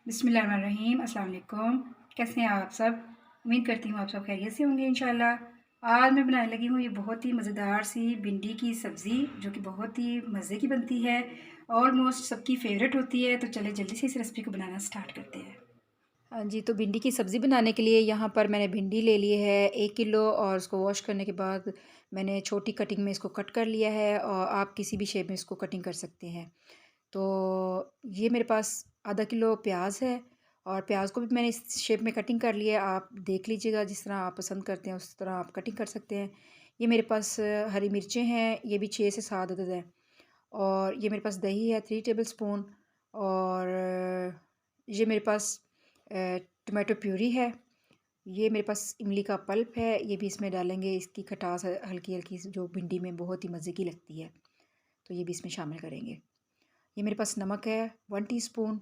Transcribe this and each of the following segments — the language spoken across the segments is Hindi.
बिस्मिल्लाहिर्रहमानिर्रहीम। अस्सलाम वालेकुम। कैसे हैं आप सब? उम्मीद करती हूँ आप सब खैरियत से होंगे इंशाल्लाह। आज मैं बनाने लगी हूँ ये बहुत ही मज़ेदार सी भिंडी की सब्ज़ी, जो कि बहुत ही मज़े की बनती है, ऑलमोस्ट सबकी फेवरेट होती है। तो चले जल्दी से इस रेसिपी को बनाना स्टार्ट करते हैं। हाँ जी, तो भिंडी की सब्ज़ी बनाने के लिए यहाँ पर मैंने भिंडी ले ली है 1 किलो, और उसको वॉश करने के बाद मैंने छोटी कटिंग में इसको कट कर लिया है, और आप किसी भी शेप में इसको कटिंग कर सकते हैं। तो ये मेरे पास आधा किलो प्याज है, और प्याज को भी मैंने इस शेप में कटिंग कर लिया है। आप देख लीजिएगा, जिस तरह आप पसंद करते हैं उस तरह आप कटिंग कर सकते हैं। ये मेरे पास हरी मिर्चें हैं, ये भी 6 से 7 अदद है। और ये मेरे पास दही है 3 टेबल स्पून, और ये मेरे पास टमाटो प्यूरी है। ये मेरे पास इमली का पल्प है, ये भी इसमें डालेंगे। इसकी खटास हल्की हल्की जो भिंडी में बहुत ही मज़े की लगती है, तो ये भी इसमें शामिल करेंगे। ये मेरे पास नमक है 1 टीस्पून।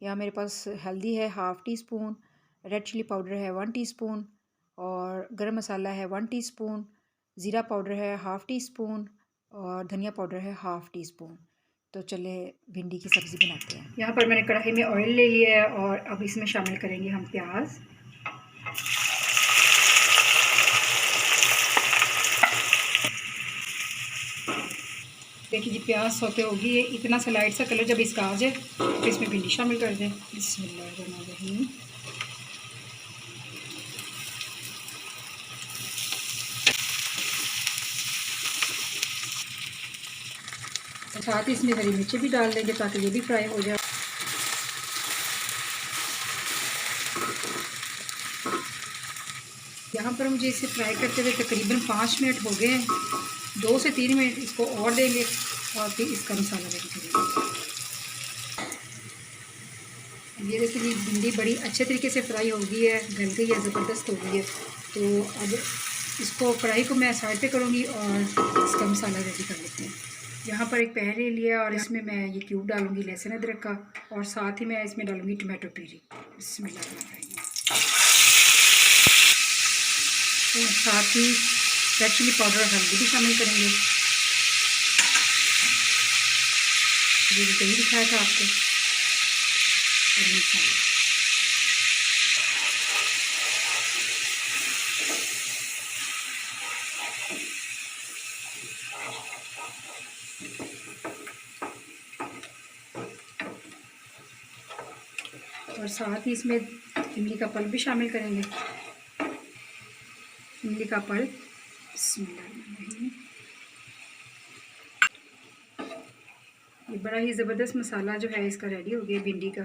यहाँ मेरे पास हल्दी है half teaspoon, red chilli powder है 1 टीस्पून, और गरम मसाला है 1 टीस्पून, ज़ीरा पाउडर है हाफ़ टी स्पून, और धनिया पाउडर है हाफ़ टी स्पून। तो चले भिंडी की सब्ज़ी बनाते हैं। यहाँ पर मैंने कढ़ाई में ऑयल ले लिया है, और अब इसमें शामिल करेंगे हम प्याज। देखिए जी, प्याज सोते होगी, इतना सा लाइट सा कलर जब इसका आ जाए तो इसमें भिंडी शामिल कर दें। बिस्मिल्लाहिर्रहमानिर्रहीम। साथ ही इसमें हरी मिर्ची भी डाल देंगे ताकि ये भी फ्राई हो जाए। यहाँ पर मुझे इसे फ्राई करते हुए तकरीबन 5 मिनट हो गए हैं। 2 से 3 मिनट इसको और देंगे, और फिर इसका मसाला रेडी करेंगे। ये देखिए, भिंडी बड़ी अच्छे तरीके से फ्राई हो गई है, गल गई है, ज़बरदस्त हो गई है। तो अब इसको कढ़ाई को मैं साइड पे करूँगी और इसका मसाला रेडी कर लेते हैं। यहाँ पर एक पैन ले लिया, और इसमें मैं ये क्यूब डालूँगी लहसुन अदरक का, और साथ ही मैं इसमें डालूँगी टमाटो प्यूरी। बिस्मिल्लाह। तो साथ ही रेड चिली पाउडर और हल्दी भी शामिल करेंगे। ये भी दही दिखाया था आपको, और मसाला। और साथ ही इसमें इमली का पल्प भी शामिल करेंगे। इमली का पल्प। ये बड़ा ही ज़बरदस्त मसाला जो है इसका रेडी हो गया भिंडी का।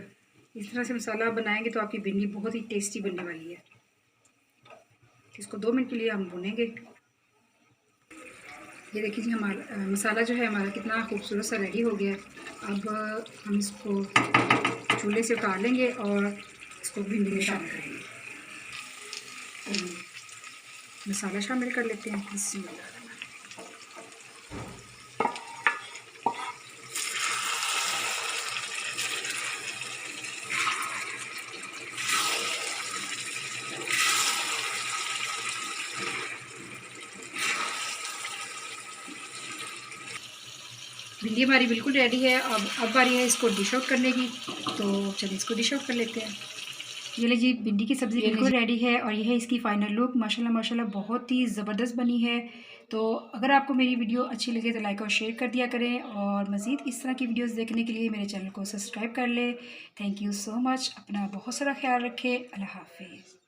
इस तरह से मसाला बनाएंगे तो आपकी भिंडी बहुत ही टेस्टी बनने वाली है। इसको 2 मिनट के लिए हम भूनेंगे। ये देखिए जी, हमारा मसाला जो है हमारा कितना खूबसूरत सा रेडी हो गया। अब हम इसको चूल्हे से उतार लेंगे और इसको भिंडी में शामिल करेंगे। मसाला शामिल कर लेते हैं। बिस्मिल्लाह। भिंडी हमारी बिल्कुल रेडी है। अब बारी है इसको डिश आउट करने की, तो चलिए इसको डिश आउट कर लेते हैं। ये लीजिए, भिंडी की सब्ज़ी बिल्कुल रेडी है, और यह है इसकी फ़ाइनल लुक। माशाल्लाह माशाल्लाह बहुत ही ज़बरदस्त बनी है। तो अगर आपको मेरी वीडियो अच्छी लगे तो लाइक और शेयर कर दिया करें, और मज़ीद इस तरह की वीडियोस देखने के लिए मेरे चैनल को सब्सक्राइब कर लें। Thank you so much. अपना बहुत सारा ख्याल रखें। अल्लाह हाफ़िज़।